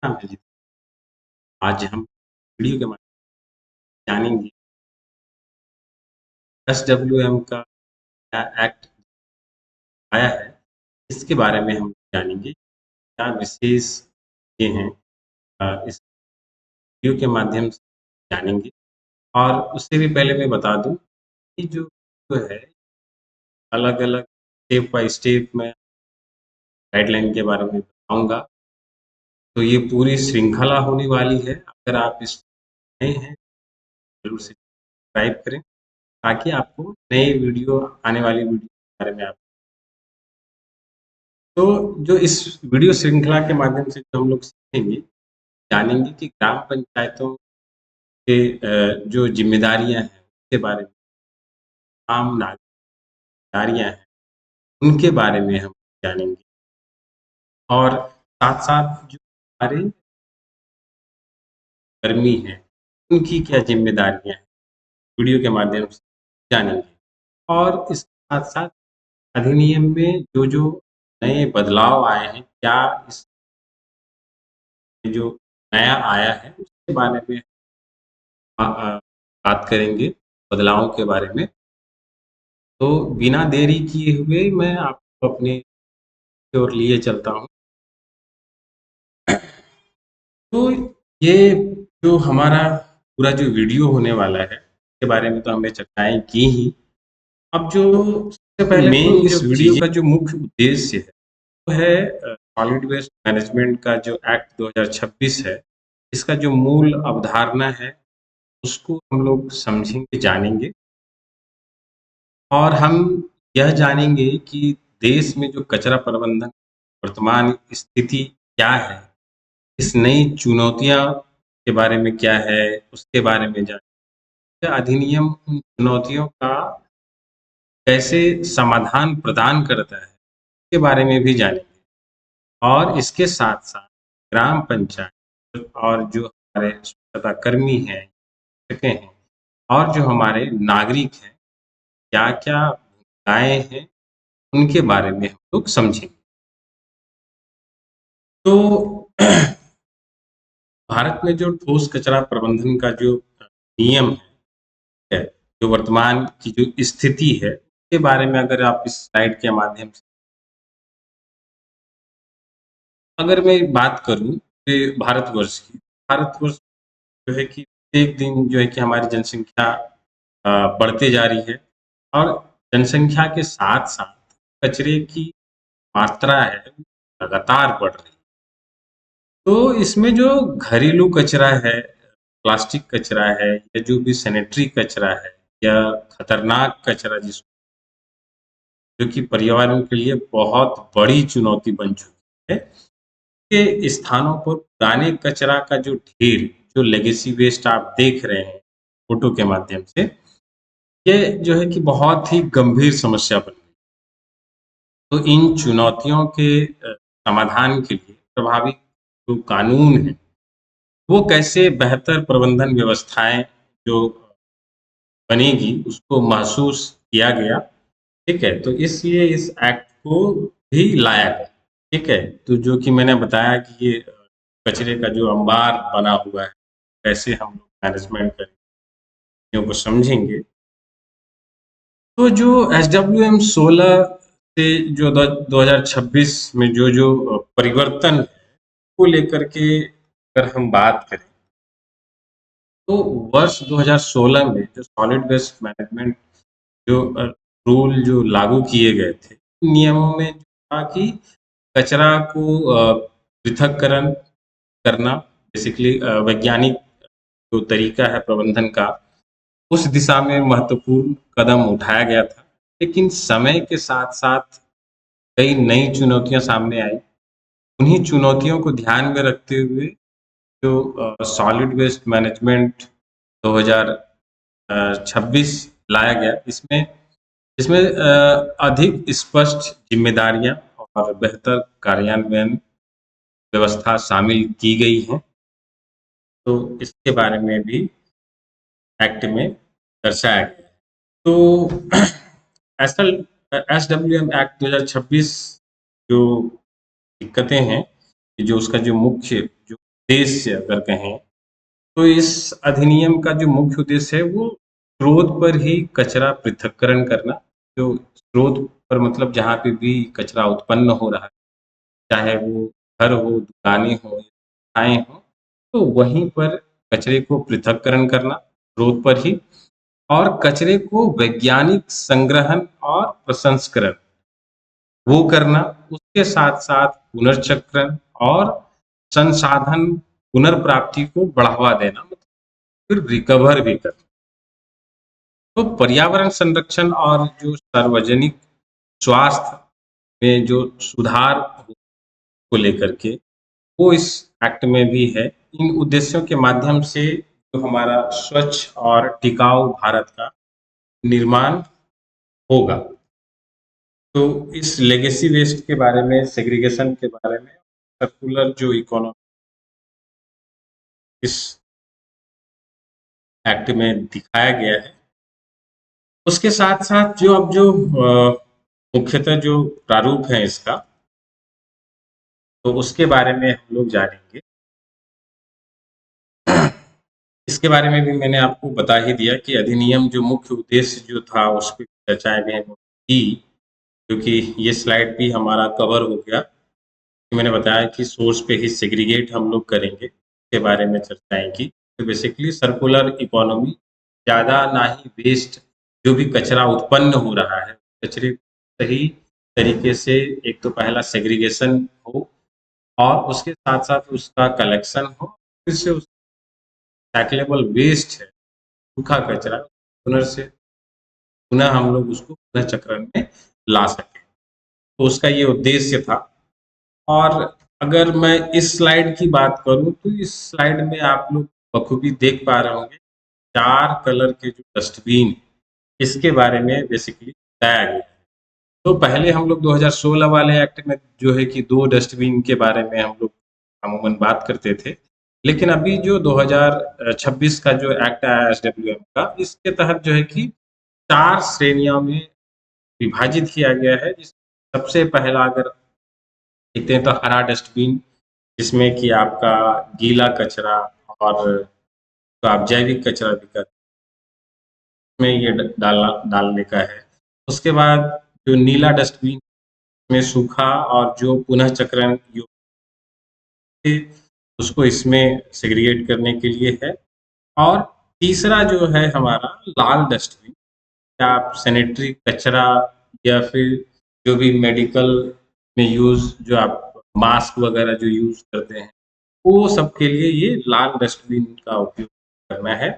नाम है जी। आज हम वीडियो के माध्यम से जानेंगे एसडब्ल्यूएम का क्या एक्ट आया है, इसके बारे में हम जानेंगे। क्या विशेष ये हैं, इस वीडियो के माध्यम से जानेंगे। और उससे भी पहले मैं बता दूं कि जो है अलग-अलग स्टेप बाय स्टेप मैं गाइडलाइन के बारे में बताऊंगा। तो ये पूरी श्रृंखला होने वाली है। अगर आप इस नए हैं, जरूर से सब्सक्राइब करें ताकि आपको नए वीडियो आने वाली वीडियो के बारे में आप तो जो इस वीडियो श्रृंखला के माध्यम से जो हम लोग सीखेंगे, जानेंगे कि ग्राम पंचायतों के जो जिम्मेदारियां हैं उसके बारे में, आम नागरिक जिम्मेदारियां हैं उनके बारे में हम जानेंगे। और साथ साथ जो हमारे कर्मी हैं उनकी क्या जिम्मेदारियां हैं, वीडियो के माध्यम से जानेंगे। और इसके साथ साथ अधिनियम में जो जो नए बदलाव आए हैं, क्या इस जो नया आया है उसके बारे में बात करेंगे, बदलावों के बारे में। तो बिना देरी किए हुए मैं आपको अपने की ओर लिए चलता हूँ। तो ये जो हमारा पूरा जो वीडियो होने वाला है, इसके बारे में तो हमने चर्चाएं की ही। अब जो सबसे पहले मेन इस वीडियो का जो मुख्य उद्देश्य है वो है सॉलिड वेस्ट मैनेजमेंट का जो एक्ट 2026 है, इसका जो मूल अवधारणा है उसको हम लोग समझेंगे, जानेंगे। और हम यह जानेंगे कि देश में जो कचरा प्रबंधन वर्तमान स्थिति क्या है, इस नई चुनौतियां के बारे में क्या है, उसके बारे में जानेंगे। अधिनियम उन चुनौतियों का कैसे समाधान प्रदान करता है, इसके बारे में भी जानेंगे। और इसके साथ साथ ग्राम पंचायत और जो हमारे स्वच्छता कर्मी हैं, शिक्षक हैं और जो हमारे नागरिक हैं, क्या-क्या भूमिकाएँ हैं, उनके बारे में हम लोग समझेंगे। तो भारत में जो ठोस कचरा प्रबंधन का जो नियम है, जो वर्तमान की जो स्थिति है, उसके बारे में अगर आप इस स्लाइड के माध्यम से अगर मैं बात करूँ कि भारतवर्ष जो है कि एक दिन जो है कि हमारी जनसंख्या बढ़ते जा रही है और जनसंख्या के साथ-साथ कचरे की मात्रा है, लगातार बढ़ रही है। तो इसमें जो घरेलू कचरा है, प्लास्टिक कचरा है या जो भी सैनिटरी कचरा है या खतरनाक कचरा जिसको जो कि पर्यावरण के लिए बहुत बड़ी चुनौती बन चुकी है, के स्थानों पर पुराने कचरा का जो ढेर, जो लेगेसी वेस्ट आप देख रहे हैं फोटो के माध्यम से, ये जो है कि बहुत ही गंभीर समस्या बन गई। तो इन चुनौतियों के समाधान के लिए प्रभावी जो कानून है, वो कैसे बेहतर प्रबंधन व्यवस्थाएं जो बनेगी उसको महसूस किया गया। ठीक है, तो इसलिए इस एक्ट को भी लाया गया। ठीक है, तो जो कि मैंने बताया कि ये कचरे का जो अंबार बना हुआ है, कैसे हम लोग मैनेजमेंट करेंगे, को समझेंगे। तो जो एसडब्ल्यूएम 16 से जो 2026 में जो परिवर्तन को लेकर के अगर हम बात करें, तो वर्ष 2016 में जो सॉलिड वेस्ट मैनेजमेंट जो रूल जो लागू किए गए थे, नियमों में था कि कचरा को पृथक्करण करना, बेसिकली वैज्ञानिक जो तरीका है प्रबंधन का, उस दिशा में महत्वपूर्ण कदम उठाया गया था। लेकिन समय के साथ-साथ कई नई चुनौतियां सामने आई। उन्हीं चुनौतियों को ध्यान में रखते हुए जो सॉलिड वेस्ट मैनेजमेंट 2026 लाया गया, इसमें इसमें अधिक स्पष्ट जिम्मेदारियां और बेहतर कार्यान्वयन व्यवस्था शामिल की गई हैं। तो इसके बारे में भी एक्ट में दर्शाया गया। तो एसल एसडब्ल्यूएम एक्ट 2026 जो दिक्कतें हैं, जो उसका जो मुख्य जो उद्देश्य अगर कहें, तो इस अधिनियम का जो मुख्य उद्देश्य है वो स्रोत पर ही कचरा पृथक्करण करना। जो स्रोत पर मतलब जहाँ पे भी कचरा उत्पन्न हो रहा है, चाहे वो घर हो, दुकानें हों, खाएँ हों, तो वहीं पर कचरे को पृथक्करण करना, स्रोत पर ही, और कचरे को वैज्ञानिक संग्रहण और प्रसंस्करण वो करना, उसके साथ-साथ पुनर्चक्रण और संसाधन पुनर्प्राप्ति को बढ़ावा देना, मतलब फिर रिकवर भी करना। तो पर्यावरण संरक्षण और जो सार्वजनिक स्वास्थ्य में जो सुधार को लेकर के, वो इस एक्ट में भी है। इन उद्देश्यों के माध्यम से जो हमारा स्वच्छ और टिकाऊ भारत का निर्माण होगा। तो इस लेगेसी वेस्ट के बारे में, सेग्रीगेशन के बारे में, सर्कुलर जो इकोनॉमी इस एक्ट में दिखाया गया है, उसके साथ-साथ जो अब जो मुख्यतः जो प्रारूप है इसका, तो उसके बारे में हम लोग जानेंगे। इसके बारे में भी मैंने आपको बता ही दिया कि अधिनियम जो मुख्य उद्देश्य जो था उस पे चर्चाएँ भी हमने की, क्योंकि ये स्लाइड भी हमारा कवर हो गया। मैंने बताया कि सोर्स पे ही सेग्रीगेट हम लोग करेंगे, इसके बारे में चर्चाएँ की। तो बेसिकली सर्कुलर इकोनॉमी, ज़्यादा ना ही वेस्ट, जो भी कचरा उत्पन्न हो रहा है, कचरे को सही तरीके से एक तो पहला सेग्रीगेशन हो और उसके साथ-साथ उसका कलेक्शन हो, फिर से उस रिसाइक्लेबल वेस्ट है, सूखा कचरा, पुनः हम लोग उसको पुनः चक्रण में ला सकें। तो उसका ये उद्देश्य था। और अगर मैं इस स्लाइड की बात करूँ, तो इस स्लाइड में आप लोग बखूबी देख पा रहे होंगे, 4 कलर के जो डस्टबिन, इसके बारे में बेसिकली बताया गया है। तो पहले हम लोग 2016 वाले एक्ट में जो है कि 2 डस्टबिन के बारे में हम लोग अमूमन बात करते थे। लेकिन अभी जो 2026 का जो एक्ट आया एसडब्ल्यूएम का, इसके तहत जो है कि 4 श्रेणियों में विभाजित किया गया है। जिस सबसे पहला अगर देखते हैं तो हरा डस्टबिन, जिसमें कि आपका गीला कचरा और जो आप जैविक कचरा भी कर में ये डालने का है। उसके बाद जो नीला डस्टबिन में सूखा और जो पुनः चक्रण योग्य, उसको इसमें सेग्रीगेट करने के लिए है। और तीसरा जो है हमारा लाल डस्टबिन, आप सैनिटरी कचरा या फिर जो भी मेडिकल में यूज़, जो आप मास्क वगैरह जो यूज़ करते हैं, वो सब के लिए ये लाल डस्टबिन का उपयोग करना है।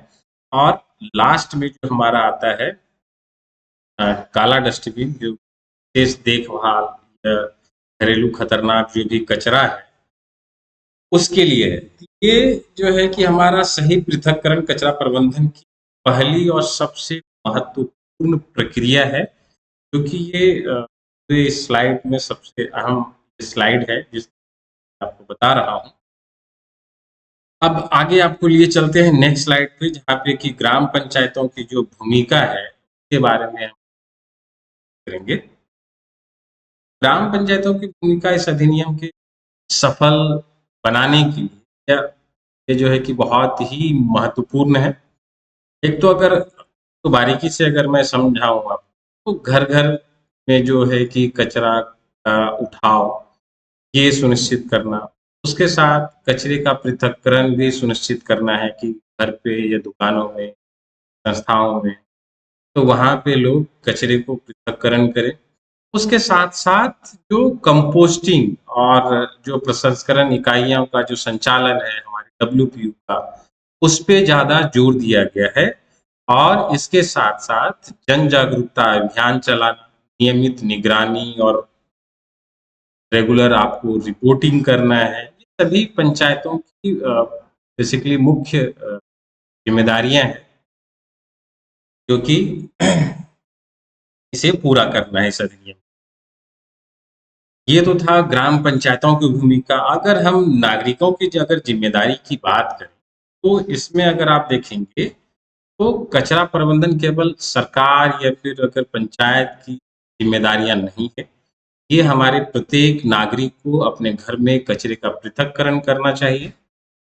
और लास्ट में जो हमारा आता है काला डस्टबिन, जो विशेष देखभाल या घरेलू खतरनाक जो भी कचरा है, उसके लिए है। ये जो है कि हमारा सही पृथक्करण कचरा प्रबंधन की पहली और सबसे महत्वपूर्ण प्रक्रिया है, क्योंकि ये स्लाइड में सबसे अहम स्लाइड है, जिस आपको बता रहा हूँ। अब आगे आपको लिए चलते हैं नेक्स्ट स्लाइड पे, जहाँ पे कि ग्राम पंचायतों की जो भूमिका है, उसके बारे में हम करेंगे। ग्राम पंचायतों की भूमिका इस अधिनियम के सफल बनाने के लिए ये जो है कि बहुत ही महत्वपूर्ण है। एक तो अगर तो बारीकी से अगर मैं समझाऊँ आपको, तो घर-घर में जो है कि कचरा का उठाव, ये सुनिश्चित करना, उसके साथ कचरे का पृथक्करण भी सुनिश्चित करना है कि घर पे या दुकानों में, संस्थाओं में, तो वहाँ पे लोग कचरे को पृथक्करण करें। उसके साथ-साथ जो कंपोस्टिंग और जो प्रसंस्करण इकाइयों का जो संचालन है हमारे डब्ल्यूपीयू का, उस पे ज़्यादा जोर दिया गया है। और इसके साथ-साथ जन जागरूकता अभियान चलाना, नियमित निगरानी और रेगुलर आपको रिपोर्टिंग करना है। ये सभी पंचायतों की बेसिकली मुख्य ज़िम्मेदारियाँ हैं, जो कि इसे पूरा करना है इस अधिनियम। ये तो था ग्राम पंचायतों की भूमिका। अगर हम नागरिकों की अगर ज़िम्मेदारी की बात करें, तो इसमें अगर आप देखेंगे, तो कचरा प्रबंधन केवल सरकार या फिर अगर पंचायत की ज़िम्मेदारियाँ नहीं है। ये हमारे प्रत्येक नागरिक को अपने घर में कचरे का पृथक्करण करना चाहिए।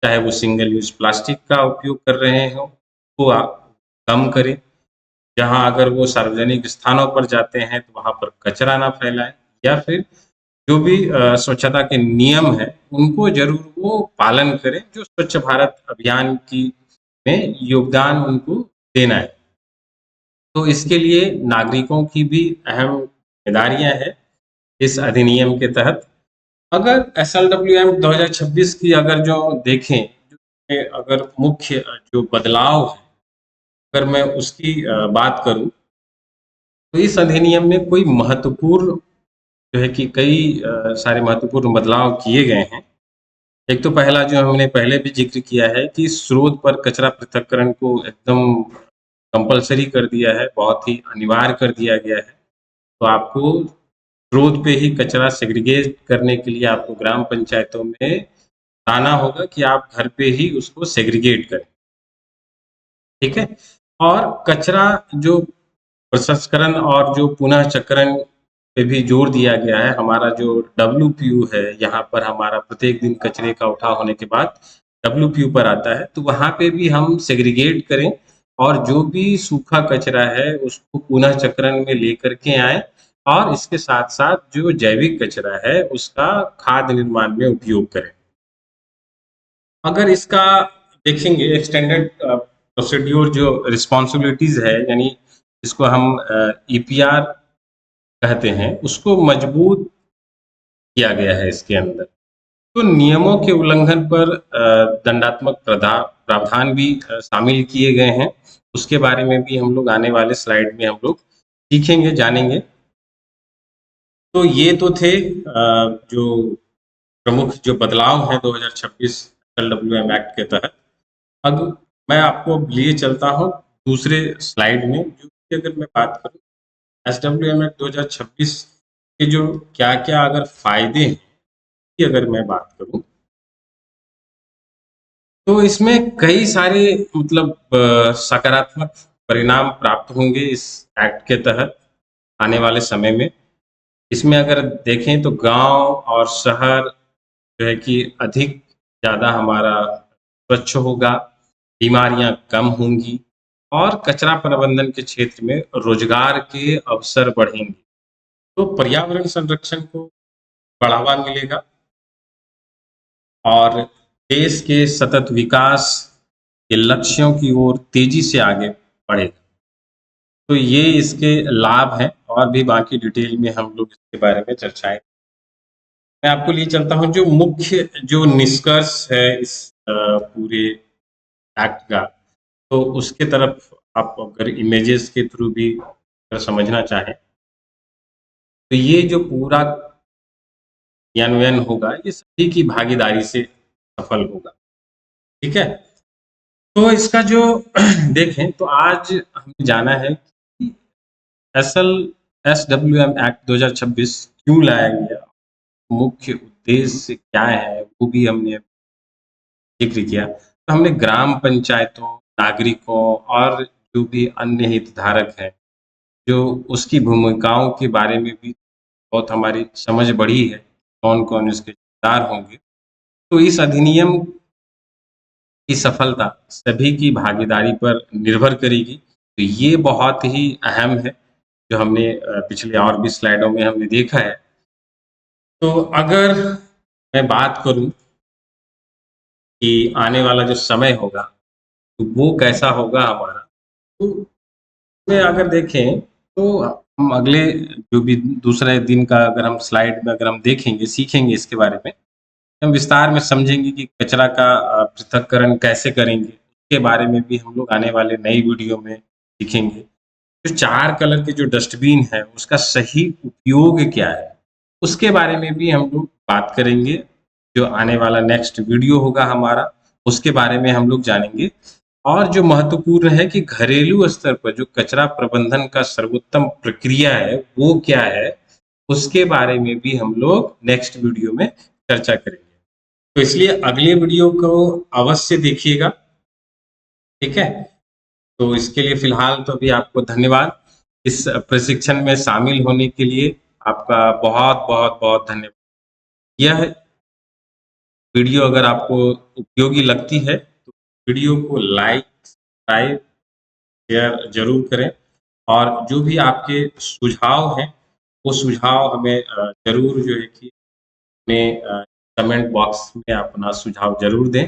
चाहे वो सिंगल यूज प्लास्टिक का उपयोग कर रहे हो वो आप कम करें। जहाँ अगर वो सार्वजनिक स्थानों पर जाते हैं तो वहाँ पर कचरा ना फैलाएं, या फिर जो भी स्वच्छता के नियम हैं उनको जरूर वो पालन करें, जो स्वच्छ भारत अभियान की में योगदान उनको देना है। तो इसके लिए नागरिकों की भी अहम जिम्मेदारियां हैं इस अधिनियम के तहत। अगर SLWM 2026 की अगर जो देखें, अगर मुख्य जो बदलाव है, अगर मैं उसकी बात करूं, तो इस अधिनियम में कोई महत्वपूर्ण जो है कि कई सारे महत्वपूर्ण बदलाव किए गए हैं। एक तो पहला जो हमने पहले भी जिक्र किया है कि स्रोत पर कचरा पृथक्करण को एकदम कंपल्सरी कर दिया है, बहुत ही अनिवार्य कर दिया गया है। तो आपको स्रोत पे ही कचरा सेग्रीगेट करने के लिए आपको ग्राम पंचायतों में आना होगा कि आप घर पे ही उसको सेग्रीगेट करें। ठीक है? और कचरा जो प्रसंस्करण और जो पुनः चक्रण पे भी जोर दिया गया है। हमारा जो WPU है, यहाँ पर हमारा प्रत्येक दिन कचरे का उठाव होने के बाद WPU पर आता है, तो वहाँ पे भी हम सेग्रीगेट करें और जो भी सूखा कचरा है उसको पुनः चक्रण में लेकर के आएँ, और इसके साथ-साथ जो जैविक कचरा है उसका खाद निर्माण में उपयोग करें। अगर इसका देखेंगे एक्सटेंडेड प्रोसीड्यूर जो रिस्पॉन्सिबिलिटीज है, यानी जिसको हम EPR कहते हैं, उसको मजबूत किया गया है इसके अंदर। तो नियमों के उल्लंघन पर दंडात्मक प्रावधान भी शामिल किए गए हैं। उसके बारे में भी हम लोग आने वाले स्लाइड में हम लोग सीखेंगे, जानेंगे। तो ये तो थे जो प्रमुख जो बदलाव हैं 2026 SLWM एक्ट के तहत। अब मैं आपको लिए चलता हूँ दूसरे स्लाइड में, जो कि अगर मैं बात करूँ SWM एक्ट 2026 के जो क्या-क्या अगर फायदे हैं, की अगर मैं बात करूँ, तो इसमें कई सारे मतलब सकारात्मक परिणाम प्राप्त होंगे इस एक्ट के तहत आने वाले समय में। इसमें अगर देखें तो गांव और शहर जो है कि अधिक ज़्यादा हमारा स्वच्छ होगा, बीमारियां कम होंगी और कचरा प्रबंधन के क्षेत्र में रोजगार के अवसर बढ़ेंगे। तो पर्यावरण संरक्षण को बढ़ावा मिलेगा और देश के सतत विकास के लक्ष्यों की ओर तेजी से आगे बढ़ेगा। तो ये इसके लाभ हैं, और भी बाकी डिटेल में हम लोग इसके बारे में चर्चाएं। मैं आपको लिए चलता हूँ जो मुख्य जो निष्कर्ष है इस पूरे एक्ट का, तो उसके तरफ आप अगर इमेजेस के थ्रू भी अगर समझना चाहें, तो ये जो पूरा क्रियान्वयन होगा ये सभी की भागीदारी से सफल होगा। ठीक है? तो इसका जो देखें तो आज हमें जाना है कि SLWM एक्ट 2026 क्यों लाया गया, मुख्य उद्देश्य क्या है, वो भी हमने जिक्र किया। तो हमने ग्राम पंचायतों, नागरिकों और जो भी अन्य हितधारक हैं, जो उसकी भूमिकाओं के बारे में भी बहुत हमारी समझ बढ़ी है, कौन-कौन इसके जिम्मेदार होंगे। तो इस अधिनियम की सफलता सभी की भागीदारी पर निर्भर करेगी। तो ये बहुत ही अहम है, जो हमने पिछले और भी स्लाइडों में हमने देखा है। तो अगर मैं बात करूँ कि आने वाला जो समय होगा, तो वो कैसा होगा हमारा, तो उसमें अगर देखें तो हम अगले जो भी दूसरे दिन का अगर हम स्लाइड में अगर हम देखेंगे, सीखेंगे इसके बारे में, हम विस्तार में समझेंगे कि कचरा का पृथक्करण कैसे करेंगे। उसके बारे में भी हम लोग आने वाले नई वीडियो में सीखेंगे। जो 4 कलर के जो डस्टबिन है, उसका सही उपयोग क्या है, उसके बारे में भी हम लोग बात करेंगे। जो आने वाला नेक्स्ट वीडियो होगा हमारा, उसके बारे में हम लोग जानेंगे। और जो महत्वपूर्ण है कि घरेलू स्तर पर जो कचरा प्रबंधन का सर्वोत्तम प्रक्रिया है, वो क्या है, उसके बारे में भी हम लोग नेक्स्ट वीडियो में चर्चा करेंगे। तो इसलिए अगले वीडियो को अवश्य देखिएगा। ठीक है? तो इसके लिए फिलहाल तो अभी आपको धन्यवाद। इस प्रशिक्षण में शामिल होने के लिए आपका बहुत-बहुत-बहुत धन्यवाद। यह वीडियो अगर आपको उपयोगी लगती है तो वीडियो को लाइक, सब्सक्राइब, शेयर ज़रूर करें और जो भी आपके सुझाव हैं, वो सुझाव हमें ज़रूर जो है कि अपने कमेंट बॉक्स में अपना सुझाव ज़रूर दें।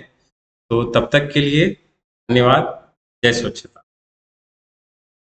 तो तब तक के लिए धन्यवाद। जय स्वच्छता।